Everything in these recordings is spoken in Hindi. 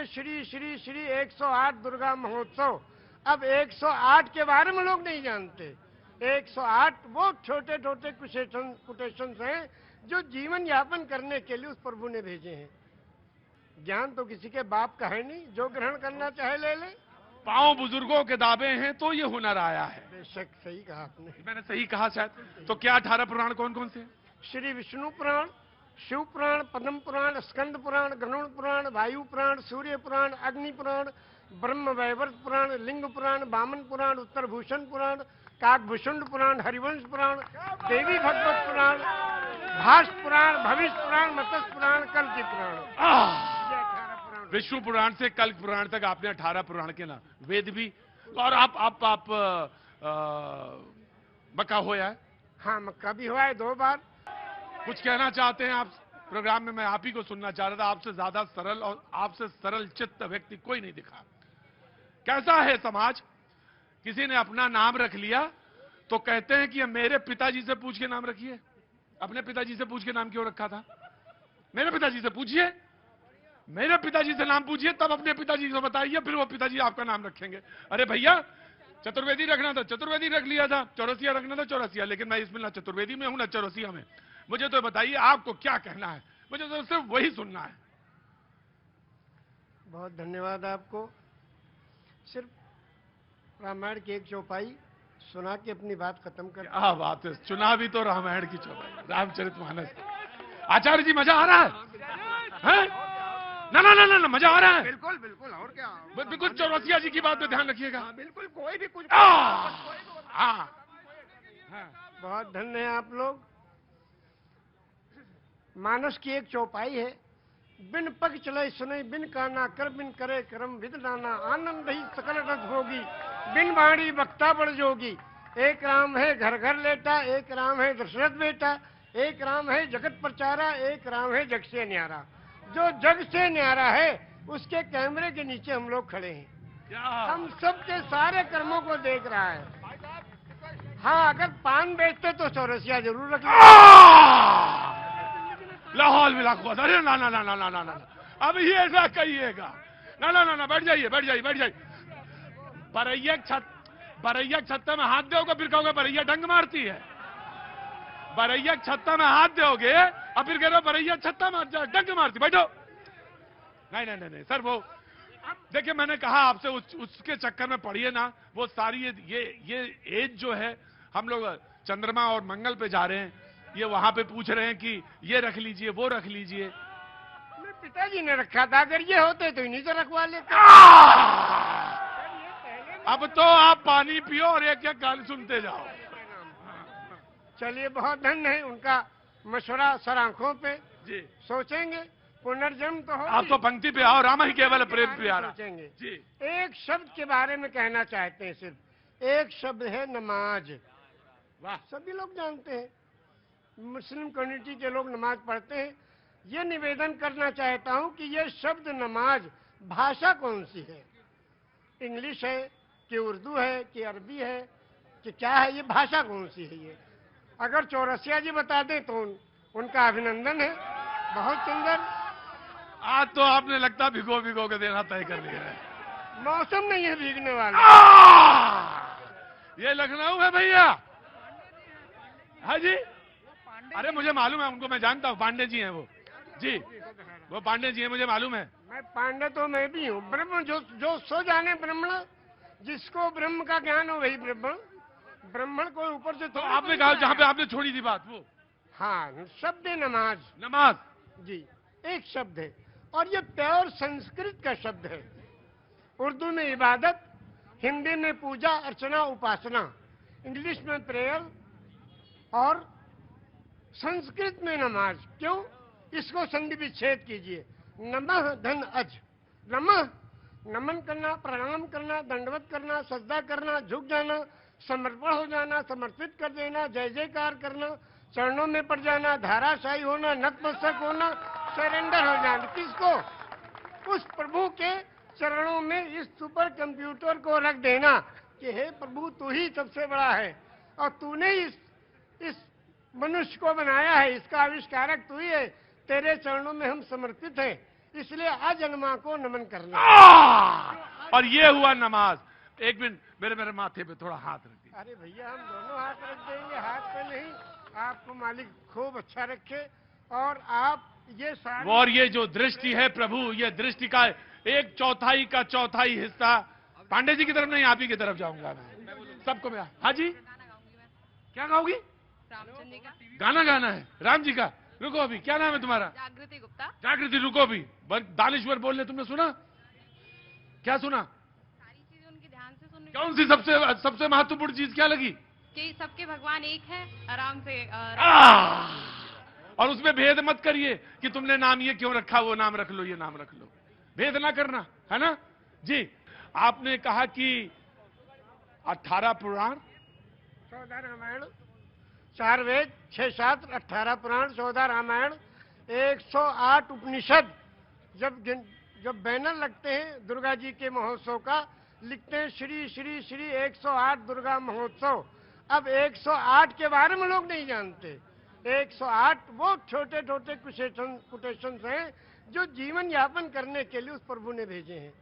हैं श्री श्री श्री 108 दुर्गा महोत्सव। अब 108 के बारे में लोग नहीं जानते। 108 वो छोटे छोटे कोटेशंस हैं जो जीवन यापन करने के लिए उस प्रभु ने भेजे हैं। ज्ञान तो किसी के बाप का है नहीं, जो ग्रहण करना चाहे ले ले। पांव बुजुर्गों के दावे हैं तो ये हुनर आया है। बेशक सही कहा आपने। मैंने सही कहा शायद। तो क्या 18 पुराण कौन कौन से? श्री विष्णु पुराण, शिव पुराण, पद्म पुराण, स्कंद पुराण, गरुड़ पुराण, वायु पुराण, सूर्य पुराण, अग्नि पुराण, ब्रह्म वैवर्त पुराण, लिंग पुराण, वामन पुराण, उत्तर भूषण पुराण, काकभूषुंड पुराण, हरिवंश पुराण, देवी भगवत पुराण, भाष्य पुराण, भविष्य पुराण, मत्स्य पुराण, कल्कि पुराण। विष्णु पुराण से कल्क पुराण तक आपने 18 पुराण के नाम, वेद भी। और आप मक्का होया है? हाँ, मक्का भी हुआ है 2 बार। कुछ कहना चाहते हैं आप प्रोग्राम में? मैं आप ही को सुनना चाह रहा था। आपसे ज्यादा सरल और आपसे सरल चित्त व्यक्ति कोई नहीं दिखा। कैसा है समाज? किसी ने अपना नाम रख लिया तो कहते हैं कि मेरे पिताजी से पूछ के नाम रखिए। अपने पिताजी से पूछ के नाम क्यों रखा था? मेरे पिताजी से पूछिए, मेरे पिताजी से नाम पूछिए, तब अपने पिताजी को बताइए, फिर वो पिताजी आपका नाम रखेंगे। अरे भैया, चतुर्वेदी रखना था, चतुर्वेदी रख लिया था। चौरसिया रखना था, चौरसिया। लेकिन मैं इसमें ना चतुर्वेदी में हूं ना चौरसिया में। मुझे तो बताइए आपको क्या कहना है? मुझे तो सिर्फ वही सुनना है। बहुत धन्यवाद आपको। सिर्फ रामायण की एक चौपाई सुना के अपनी बात खत्म कर। क्या बात है, चुनावी तो रामायण की चौपाई, रामचरितमानस। आचार्य जी मजा आ रहा है? ना ना ना ना, मजा आ रहा है। बिल्कुल बिल्कुल। और क्या? बिल्कुल। चौरसिया जी की बात पे ध्यान रखिएगा। बिल्कुल। कोई भी कुछ। बहुत धन्य है आप लोग। मानस की एक चौपाई है, बिन पग चले सुने, बिन काना कर, बिन करे कर्म विद नाना, आनंद ही सकल रस होगी, बिन बाणी वक्ता बड़ जोगी। एक राम है घर घर लेटा, एक राम है दशरथ बेटा, एक राम है जगत प्रचारा, एक राम है जग से न्यारा। जो जग से न्यारा है उसके कैमरे के नीचे हम लोग खड़े हैं। हम सबके सारे कर्मों को देख रहा है। हाँ, अगर पान बेचते तो चौरसिया जरूर रख लाहौल मिला। अरे ना ना ना ना ना ना ना, अब ये ऐसा कहिएगा? ना ना ना ना, बैठ जाइए बैठ जाइए बैठ जाइए। बरैया छत्ता में हाथ दोगे, फिर कहोगे बरैया डंग मारती है। बरैया छत्ता में हाथ दोगे और फिर कह रहे हो बरैया छत्ता में डंग मारती। बैठो। नहीं नहीं नहीं सर, वो देखिए, मैंने कहा आपसे उसके चक्कर में पड़िए ना। वो सारी ये एज जो है, हम लोग चंद्रमा और मंगल पे जा रहे हैं, ये वहां पे पूछ रहे हैं कि ये रख लीजिए वो रख लीजिए। मेरे पिताजी ने रखा था, अगर ये होते तो इन्हीं से रखवा लेते। अब तो आप पानी पियो और एक एक गाली सुनते जाओ। चलिए, बहुत धन्य है। उनका मशवरा सर आंखों पे जी। सोचेंगे, पुनर्जन्म तो हो। आप तो पंक्ति पे आओ, राम ही केवल प्रेम प्यारा। सोचेंगे जी। एक शब्द के बारे में कहना चाहते हैं। सिर्फ एक शब्द है, नमाज। वाह, सभी लोग जानते हैं, मुस्लिम कम्युनिटी के लोग नमाज पढ़ते हैं। ये निवेदन करना चाहता हूं कि ये शब्द नमाज भाषा कौन सी है? इंग्लिश है कि उर्दू है कि अरबी है कि क्या है? ये भाषा कौन सी है? ये अगर चौरसिया जी बता दें तो उनका अभिनंदन है। बहुत सुंदर। आज तो आपने लगता भिगो भिगो के देना तय कर लिया है। मौसम नहीं है भीगने वाला। ये लखनऊ है भैया। हाँ जी, अरे मुझे मालूम है उनको, मैं जानता हूँ। पांडे जी हैं वो। जी, वो पांडे जी हैं, मुझे मालूम है। मैं पांडे तो मैं भी हूँ। ब्रह्म जो सो जाने ब्रह्मण, जिसको ब्रह्म का ज्ञान हो वही ब्रह्मण। ब्राह्मण को ऊपर से तो आपने कहा जहाँ पे आपने छोड़ी थी बात वो। हाँ, शब्द है नमाज। नमाज जी, एक शब्द है और ये प्योर संस्कृत का शब्द है। उर्दू में इबादत, हिंदी में पूजा अर्चना उपासना, इंग्लिश में प्रेयर और संस्कृत में नमाज। क्यों? इसको संधि विच्छेद कीजिए। नमः धन अज। नमः नमन करना, प्रणाम करना, दंडवत करना, सजदा करना, झुक जाना, समर्पण हो जाना, समर्पित कर देना, जय जयकार करना, चरणों में पड़ जाना, धाराशाही होना, नतमस्तक होना, सरेंडर हो जाना। किसको? उस प्रभु के चरणों में इस सुपर कंप्यूटर को रख देना कि हे प्रभु, तू ही सबसे बड़ा है और तूने इस मनुष्य को बनाया है, इसका आविष्कारक तू ही है। तेरे चरणों में हम समर्पित हैं। इसलिए अजन्मा को नमन करना। और ये हुआ नमाज। एक मिनट, मेरे माथे पे थोड़ा हाथ रख दीजिए। अरे भैया, हम दोनों हाथ रख देंगे, हाथ पे नहीं। आपको मालिक खूब अच्छा रखे। और आप ये सारी और ये जो दृष्टि है प्रभु, ये दृष्टि का 1/4 का 1/4 हिस्सा पांडे जी की तरफ नहीं, आप ही की तरफ जाऊंगा मैं। सबको मैं, हाँ जी, क्या गाओगी? रामचंद्र जी का गाना गाना है राम जी का। रुको अभी, क्या नाम है तुम्हारा? जागृति गुप्ता। जागृति, रुको अभी। दानेश्वर बोल रहे, तुमने सुना? क्या सुना? सारी चीजें उनकी ध्यान से सुन कौन सी सबसे महत्वपूर्ण चीज क्या लगी? कि सबके भगवान एक है, आराम से और उसमें भेद मत करिए कि तुमने नाम ये क्यों रखा, वो नाम रख लो, ये नाम रख लो। भेद ना करना, है ना जी। आपने कहा कि 18 पुराण, 14 रामायण, 4 वेद, 6 शास्त्र, 18 पुराण, 14 रामायण, 108 उपनिषद। जब बैनर लगते हैं दुर्गा जी के महोत्सव का, लिखते हैं श्री श्री श्री 108 दुर्गा महोत्सव। अब 108 के बारे में लोग नहीं जानते। 108 वो छोटे छोटे कोटेशन हैं जो जीवन यापन करने के लिए उस प्रभु ने भेजे हैं।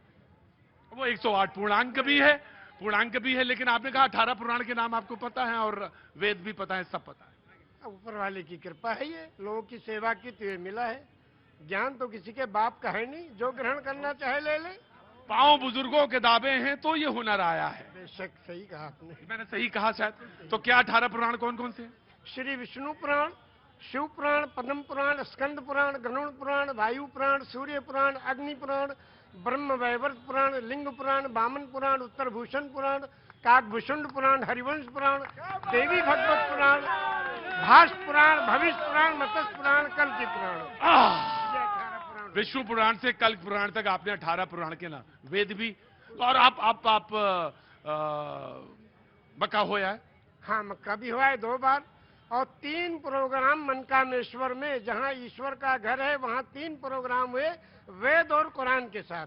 वो 108 पूर्णांक भी है, लेकिन आपने कहा 18 पुराण के नाम आपको पता है और वेद भी पता है, सब पता है। ऊपर वाले की कृपा है, ये लोगों की सेवा की तो ये मिला है। ज्ञान तो किसी के बाप का है नहीं, जो ग्रहण करना चाहे ले ले। पांव बुजुर्गों के दावे हैं तो ये हुनर आया है। बेशक सही कहा आपने। मैंने सही कहा शायद। तो क्या 18 पुराण कौन कौन से? श्री विष्णु पुराण, शिव पुराण, पद्म पुराण, स्कंद पुराण, गरुड़ पुराण, वायु पुराण, सूर्य पुराण, अग्नि पुराण, ब्रह्म वैवर्त पुराण, लिंग पुराण, वामन पुराण, उत्तर भूषण पुराण, काकभूषुंड पुराण, हरिवंश पुराण, देवी भगवत पुराण, भाष पुराण, भविष्य पुराण, मत्स्य पुराण, कल्कि पुराण। विष्णु पुराण से कल्क पुराण तक आपने 18 पुराण के नाम, वेद भी। और आप मक्का होया है? हाँ, मक्का भी हुआ है 2 बार। और 3 प्रोग्राम मनकामेश्वर में, जहाँ ईश्वर का घर है, वहाँ 3 प्रोग्राम हुए वेद और कुरान के साथ।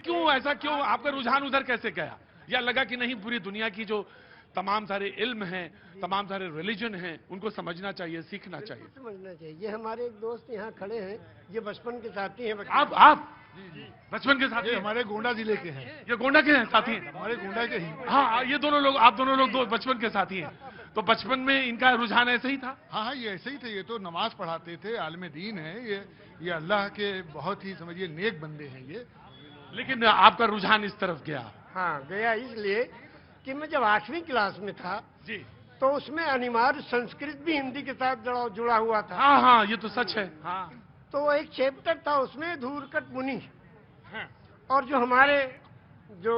क्यों ऐसा, क्यों आपका रुझान उधर कैसे गया? या लगा कि नहीं, पूरी दुनिया की जो तमाम सारे इल्म हैं, तमाम सारे रिलीजन हैं, उनको समझना चाहिए, सीखना चाहिए? समझना चाहिए। ये हमारे एक दोस्त यहाँ खड़े हैं, ये बचपन के साथी हैं। आप बचपन के साथी? हमारे गोंडा जिले के हैं। ये गोंडा के हैं साथी? हमारे गोंडा के ही। हाँ, ये दोनों लोग, आप दोनों लोग दो बचपन के साथी हैं। तो बचपन में इनका रुझान ऐसे ही था? हाँ, ये ऐसे ही थे। ये तो नमाज पढ़ाते थे, आलिम दीन है ये अल्लाह के बहुत ही समझिए नेक बंदे हैं ये। लेकिन आपका रुझान इस तरफ गया? हाँ, गया इसलिए कि मैं जब 8वीं क्लास में था जी, तो उसमें अनिवार्य संस्कृत भी हिंदी के साथ जुड़ा हुआ था। हाँ हाँ, ये तो सच है। हाँ, तो एक चैप्टर था उसमें, धूर्कट मुनि। हाँ। और जो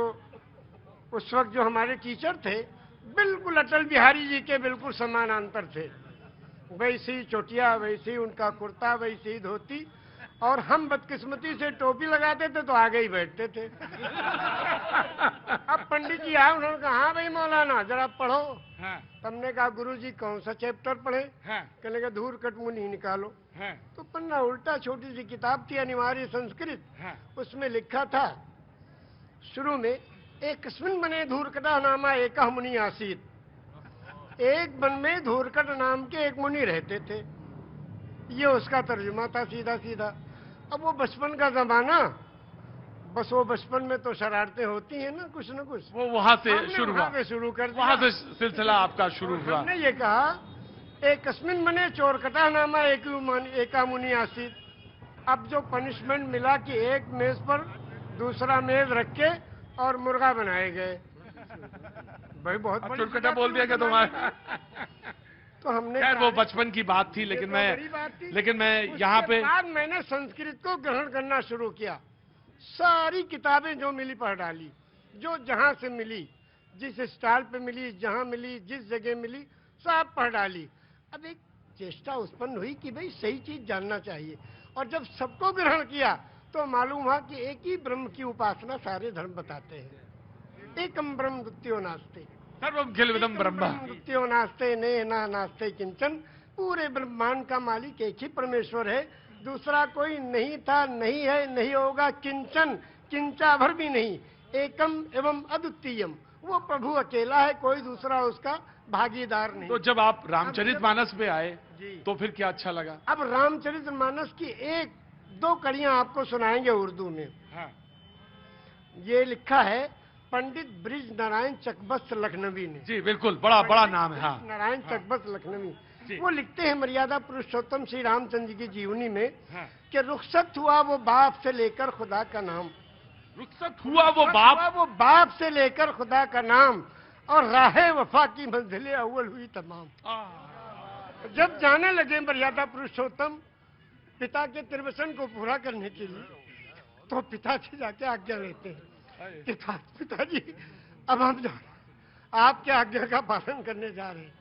उस वक्त जो हमारे टीचर थे, बिल्कुल अटल बिहारी जी के बिल्कुल समानांतर थे। वैसी चोटिया, वैसी उनका कुर्ता, वैसी धोती। और हम बदकिस्मती से टोपी लगाते थे तो आगे ही बैठते थे। अब पंडित जी आए, उन्होंने कहा हाँ भाई मौलाना जरा पढ़ो। हाँ, हमने कहा गुरुजी कौन सा चैप्टर पढ़े? हाँ, कहने का धूर्कट मुनि निकालो। हाँ, तो पन्ना उल्टा, छोटी सी किताब थी अनिवार्य संस्कृत। हाँ। उसमें लिखा था शुरू में, एकस्मिन् वने धूर्कटा नामा एकः मुनि आसीत। एक वन में धूर्कट नाम के एक मुनि रहते थे। ये उसका तर्जुमा था सीधा सीधा। अब वो बचपन का जमाना, बस वो बचपन में तो शरारतें होती हैं ना कुछ वो वहां से शुरू हुआ, वहां पे शुरू कर दिया। वहां से सिलसिला आपका शुरू हुआ। हमने ये कहा, एकस्मिन् वने चोरकटा नामा एका मुनि आसीत। अब जो पनिशमेंट मिला कि एक मेज पर दूसरा मेज रख के और मुर्गा बनाए गए। भाई बहुत बड़ी चुरकटा बोल दिया क्या तुम्हारा? तो हमने खैर वो बचपन की बात थी, लेकिन मैं यहाँ पे बाद मैंने संस्कृत को ग्रहण करना शुरू किया। सारी किताबें जो मिली पढ़ डाली, जो जहां से मिली, जिस स्टाइल पे मिली, जहां मिली, जिस जगह मिली, सब पढ़ डाली। अब एक चेष्टा उत्पन्न हुई कि भाई सही चीज जानना चाहिए। और जब सबको ग्रहण किया तो मालूम हुआ कि एक ही ब्रह्म की उपासना सारे धर्म बताते हैं। एकम ब्रह्म द्वितीयो नास्ते, सर्वम खिलविदम ब्रह्म, द्वितीयो नास्ते ने ना नास्ते किंचन। पूरे ब्रह्मांड का मालिक एक ही परमेश्वर है, दूसरा कोई नहीं था, नहीं है, नहीं होगा, किंचन, किंचा भर भी नहीं। एकम एवं अद्वितीयम, वो प्रभु अकेला है, कोई दूसरा उसका भागीदार नहीं। तो जब आप रामचरितमानस पे आए जी, तो फिर क्या अच्छा लगा? अब रामचरितमानस की एक दो कड़ियां आपको सुनाएंगे उर्दू में। हाँ। ये लिखा है पंडित ब्रिज नारायण चकबस्त लखनवी ने। जी बिल्कुल, बड़ा बड़ा नाम है। हाँ। नारायण हाँ। चकबस्त लखनवी। जी। वो लिखते हैं मर्यादा पुरुषोत्तम श्री रामचंद्र जी की जीवनी में हाँ। कि रुखसत हुआ वो बाप से लेकर खुदा का नाम। रुखसत हुआ वो बाप से लेकर खुदा का नाम, और राहे वफा की मंजिलें अव्वल हुई तमाम। जब जाने लगे मर्यादा पुरुषोत्तम पिता के त्रिवचन को पूरा करने के लिए, तो पिता से जाके आज्ञा लेते हैं कि पिताजी अब हम जा रहे हैं, आपके आज्ञा का पालन करने जा रहे हैं,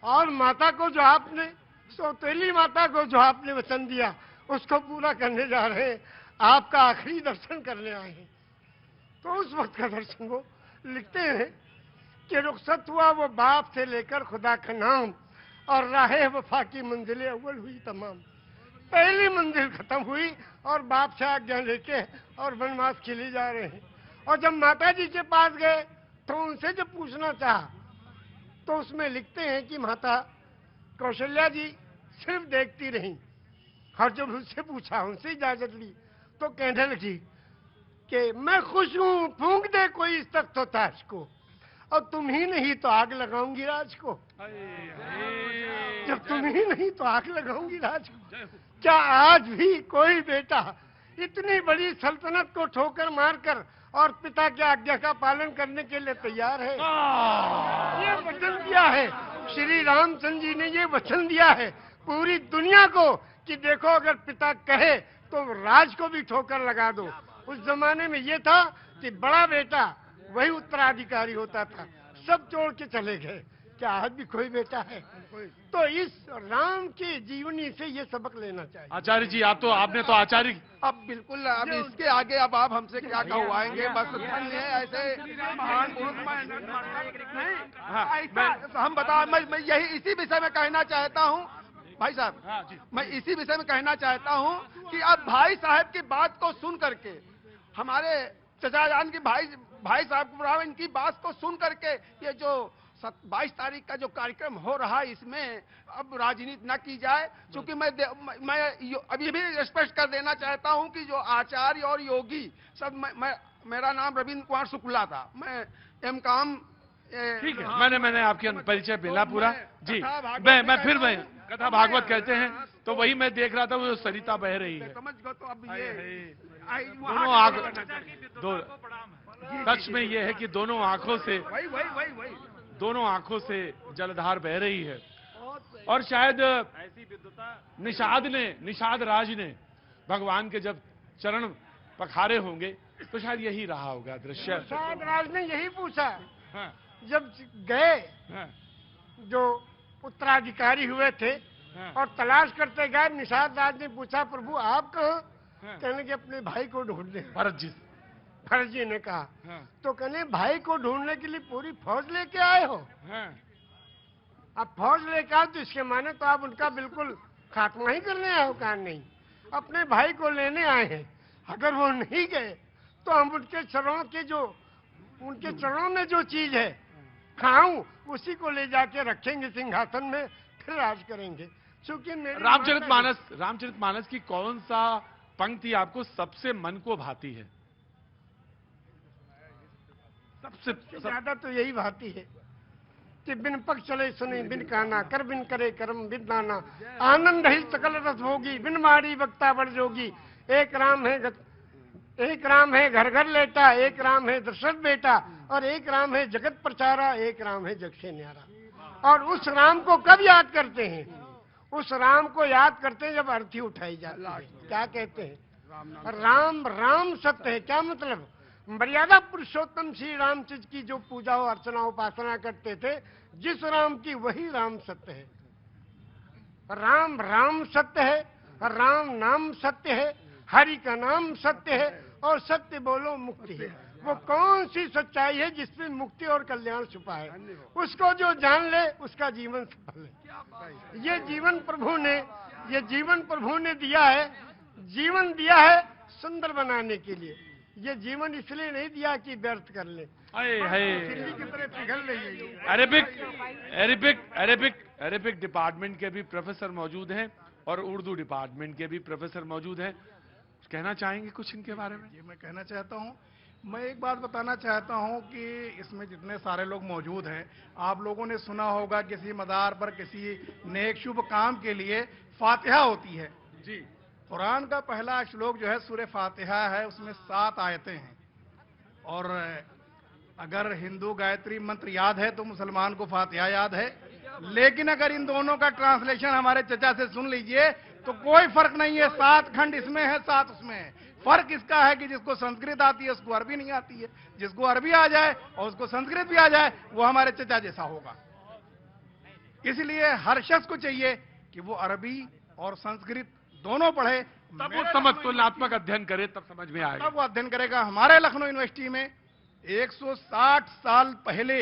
और माता को जो आपने, सौतेली माता को जो आपने वचन दिया उसको पूरा करने जा रहे हैं, आपका आखिरी दर्शन करने आए हैं। तो उस वक्त का दर्शन वो लिखते हैं कि रुखसत हुआ वो बाप से लेकर खुदा का नाम, और राहे वफा की मंजिलें अव्वल हुई तमाम। पहली मंजिल खत्म हुई और बाप से आज्ञा लेके और वनवास के लिए जा रहे हैं। और जब माता जी के पास गए तो उनसे जब पूछना चाहा, तो उसमें लिखते हैं कि माता कौशल्या जी सिर्फ देखती रहीं, और जब उससे पूछा, उनसे इजाजत ली, तो कहने लगी कि मैं खुश हूं, फूंक दे कोई इस तख्त ताज को, और तुम ही नहीं तो आग लगाऊंगी राज को। जब तुम ही नहीं तो आग लगाऊंगी राज को। क्या आज भी कोई बेटा इतनी बड़ी सल्तनत को ठोकर मारकर और पिता की आज्ञा का पालन करने के लिए तैयार है? ये वचन दिया है श्री रामचंद्र जी ने, ये वचन दिया है पूरी दुनिया को कि देखो अगर पिता कहे तो राज को भी ठोकर लगा दो। उस जमाने में ये था कि बड़ा बेटा वही उत्तराधिकारी होता था, सब छोड़ के चले गए। क्या आज भी कोई बेटा है? तो इस राम की जीवनी से ये सबक लेना चाहिए। आचार्य जी, आप तो आपने तो आचार्य, अब बिल्कुल, अब इसके आगे अब आप हमसे क्या कहवाएंगे? बस धन्य है ऐसे महान पुरुष। हम बता, मैं यही इसी विषय में कहना चाहता हूँ भाई साहब, मैं इसी विषय में कहना चाहता हूँ कि अब भाई साहब की बात को सुन करके, हमारे चचा जान की भाई साहब इनकी बात को सुन करके, ये जो 22 तारीख का जो कार्यक्रम हो रहा है इसमें अब राजनीति न की जाए। क्योंकि मैं अब ये भी स्पष्ट कर देना चाहता हूं कि जो आचार्य और योगी सब, मेरा नाम रविंद्र कुमार शुक्ला था, मैं एमकॉम। ठीक है, मैंने आपके परिचय मिला पूरा जी। मैं फिर कथा भागवत कहते हैं तो वही मैं देख रहा था, वो सरिता बह रही है। समझ गए? तो अब ये दोनों आंखों, सच में ये है कि दोनों आंखों से, वही दोनों आंखों से जलधार बह रही है। और शायद निषाद राज ने भगवान के जब चरण पखारे होंगे तो शायद यही रहा होगा दृश्य। निषाद राज ने यही पूछा। हाँ। जब गए, हाँ। जो उत्तराधिकारी हुए थे, हाँ। और तलाश करते गए, निषाद राज ने पूछा प्रभु आप कहाँ? हाँ। कहने के अपने भाई को ढूंढने। भरत जी ने कहा। हाँ। तो कहने भाई को ढूंढने के लिए पूरी फौज लेके आए हो? हाँ। अब फौज लेके आओ तो इसके माने तो आप उनका बिल्कुल खात्मा ही करने आए हो? कहा नहीं, अपने भाई को लेने आए हैं। अगर वो नहीं गए तो हम उनके चरणों में जो चीज है खाऊं, उसी को ले जाके रखेंगे सिंहासन में, फिर राज करेंगे। क्योंकि रामचरितमानस की कौन सा पंक्ति आपको सबसे मन को भाती है? सबसे ज्यादा तो यही भाती है कि बिन पग चले सुने बिन काना, कर बिन करे कर्म बिन नाना, आनंद ही सकल रस भोगी, बिन मारी वक्ता बड़ जोगी। एक राम है घर घर लेटा, एक राम है दशरथ बेटा, और एक राम है जगत प्रचारा, एक राम है जग से न्यारा। और उस राम को कब याद करते हैं? उस राम को याद करते हैं जब अर्थी उठाई जाती है। क्या कहते हैं? राम सत्य है। क्या मतलब? मर्यादा पुरुषोत्तम श्री रामचंद्र की जो पूजा और अर्चना उपासना करते थे, जिस राम की वही राम सत्य है। राम सत्य है, राम नाम सत्य है, हरि का नाम सत्य है, और सत्य बोलो मुक्ति है। वो कौन सी सच्चाई है जिसमें मुक्ति और कल्याण छुपा है? उसको जो जान ले उसका जीवन सफल है। ये जीवन प्रभु ने दिया है। जीवन दिया है सुंदर बनाने के लिए। ये जीवन इसलिए नहीं दिया कि व्यर्थ कर ले, दिल्ली की तरह पिघल रही है। अरेबिक डिपार्टमेंट के भी प्रोफेसर मौजूद हैं और उर्दू डिपार्टमेंट के भी प्रोफेसर मौजूद हैं। कहना चाहेंगे कुछ इनके बारे में? ये मैं कहना चाहता हूँ, मैं एक बात बताना चाहता हूँ कि इसमें जितने सारे लोग मौजूद हैं, आप लोगों ने सुना होगा किसी मदार पर किसी नेक शुभ काम के लिए फातिहा होती है जी। कुरान का पहला श्लोक जो है सूरह फातिहा है, उसमें 7 आयतें हैं। और अगर हिंदू गायत्री मंत्र याद है तो मुसलमान को फातिहा याद है, लेकिन अगर इन दोनों का ट्रांसलेशन हमारे चचा से सुन लीजिए तो कोई फर्क नहीं है। 7 खंड इसमें है, 7 उसमें है। फर्क इसका है कि जिसको संस्कृत आती है उसको अरबी नहीं आती है, जिसको अरबी आ जाए और उसको संस्कृत भी आ जाए वो हमारे चचा जैसा होगा। इसलिए हर शख्स को चाहिए कि वो अरबी और संस्कृत दोनों पढ़े, तब वो समझ तुलनात्मक अध्ययन करे, तब समझ में आएगा, तब वो अध्ययन करेगा। हमारे लखनऊ यूनिवर्सिटी में 160 साल पहले,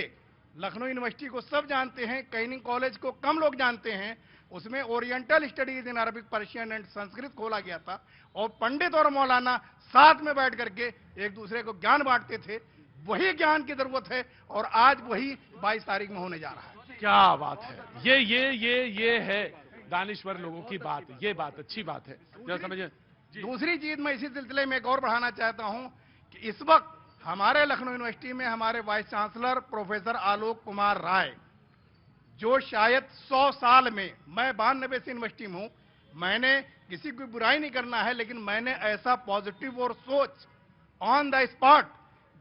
लखनऊ यूनिवर्सिटी को सब जानते हैं, कैनिंग कॉलेज को कम लोग जानते हैं, उसमें oriental studies in Arabic, Persian and Sanskrit खोला गया था और पंडित और मौलाना साथ में बैठ करके एक दूसरे को ज्ञान बांटते थे। वही ज्ञान की जरूरत है और आज वही 22 तारीख में होने जा रहा है। क्या बात है, ये है दानिश्वर लोगों की बात। ये बात अच्छी बात है, जो समझे। दूसरी चीज मैं इसी सिलसिले में एक और बढ़ाना चाहता हूं कि इस वक्त हमारे लखनऊ यूनिवर्सिटी में हमारे vice chancellor professor Alok Kumar Rai, जो शायद 100 साल में, मैं 92 से यूनिवर्सिटी में हूं, मैंने किसी की बुराई नहीं करना है, लेकिन मैंने ऐसा पॉजिटिव और सोच ऑन द स्पॉट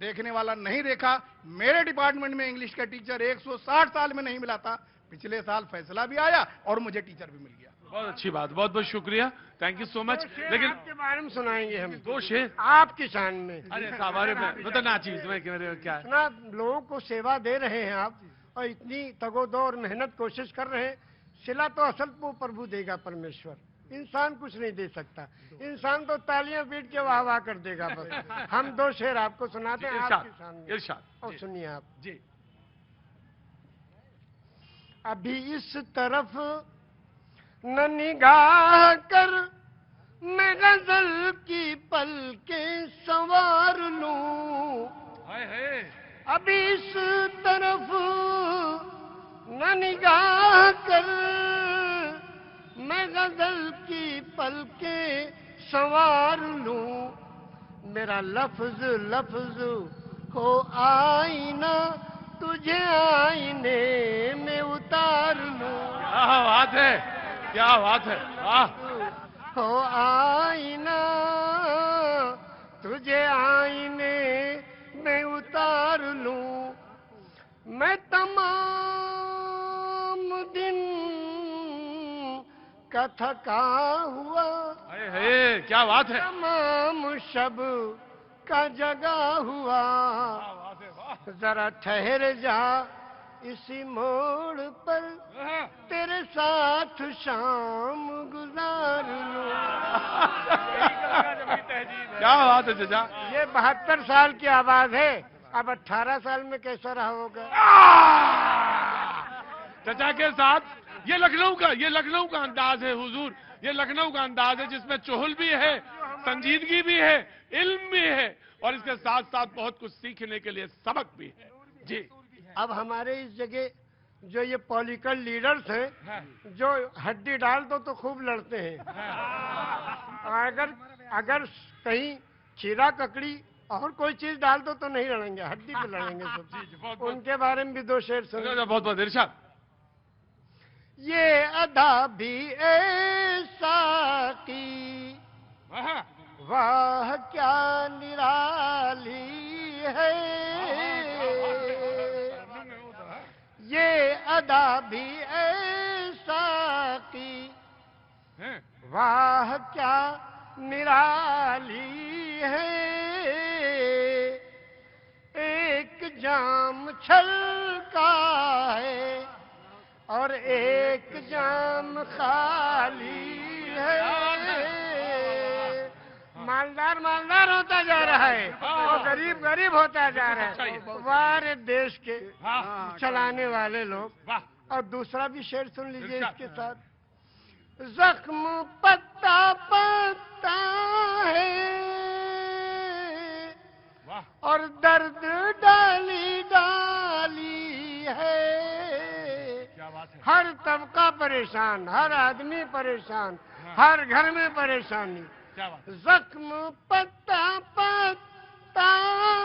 देखने वाला नहीं देखा। मेरे डिपार्टमेंट में इंग्लिश का टीचर 160 साल में नहीं मिला था। पिछले साल फैसला भी आया और मुझे टीचर भी मिल गया। बहुत अच्छी बात, बहुत बहुत शुक्रिया, थैंक यू सो मच। लेकिन आपके बारे में सुनाएंगे हम 2 शेर आपकी शान में। अरे हमारे में बताना चीज में क्या है? इतना लोगों को सेवा दे रहे हैं आप और इतनी तगोदो और मेहनत कोशिश कर रहे हैं। सिला तो असल वो प्रभु देगा, परमेश्वर। इंसान कुछ नहीं दे सकता, इंसान तो तालियां पीट के वाह वाह कर देगा बस। हम 2 शेर आपको सुनाते हैं आपकी शान में, इरशाद और सुनिए आप जी। अभी इस तरफ न निगाह कर, मैं गजल की पलकें संवार लूं। अभी इस तरफ न निगाह कर, मैं गजल की पलकें संवार लूं। मेरा लफ्ज लफ्ज हो आईना, तुझे आईने में उतार लूं। क्या बात है, क्या बात है, वाह। हो आईना, तुझे आईने में उतार लूं। मैं तमाम दिन का थका हुआ, क्या बात है, तमाम शब का जगा हुआ। जरा ठहर जा इसी मोड़ पर, तेरे साथ शाम गुजार लूं। क्या बात है चचा। ये 72 साल की आवाज है, अब 18 साल में कैसा रहा होगा। चचा के साथ ये लखनऊ का अंदाज है हुजूर, ये लखनऊ का अंदाज है जिसमें चुहल भी है, संजीदगी भी है, इल्म भी है और इसके साथ साथ बहुत कुछ सीखने के लिए सबक भी है जी। अब हमारे इस जगह जो ये पॉलिटिकल लीडर्स हैं, जो हड्डी डाल दो तो खूब लड़ते हैं, और अगर कहीं खीरा ककड़ी और कोई चीज डाल दो तो नहीं लड़ेंगे, हड्डी पे लड़ेंगे सब। उनके बारे में भी 2 शेर सुनिए। बहुत बहुत इरशाद। ये अदा भी ऐसा की, वाह क्या निराली है। ये अदा भी ऐसा की, वाह क्या निराली है। एक जाम छलका है और एक जाम खाली है। मालदार मालदार होता जा रहा है और गरीब गरीब होता जा रहा है। वारे देश के चलाने वाले लोग। और दूसरा भी शेर सुन लीजिए इसके साथ। जख्म पत्ता पत्ता है और दर्द डाली डाली है। हर तबका परेशान, हर आदमी परेशान, हर घर में परेशानी। क्या बात। जख्म पत्ता पत्ता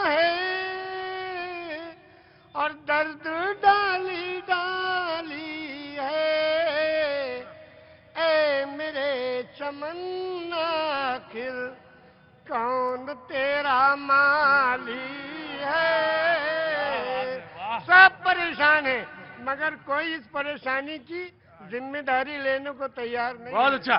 है और दर्द डाली डाली है। ए मेरे चमन आखिर कौन तेरा माली है। सब परेशान है मगर कोई इस परेशानी की जिम्मेदारी लेने को तैयार नहीं। बहुत अच्छा।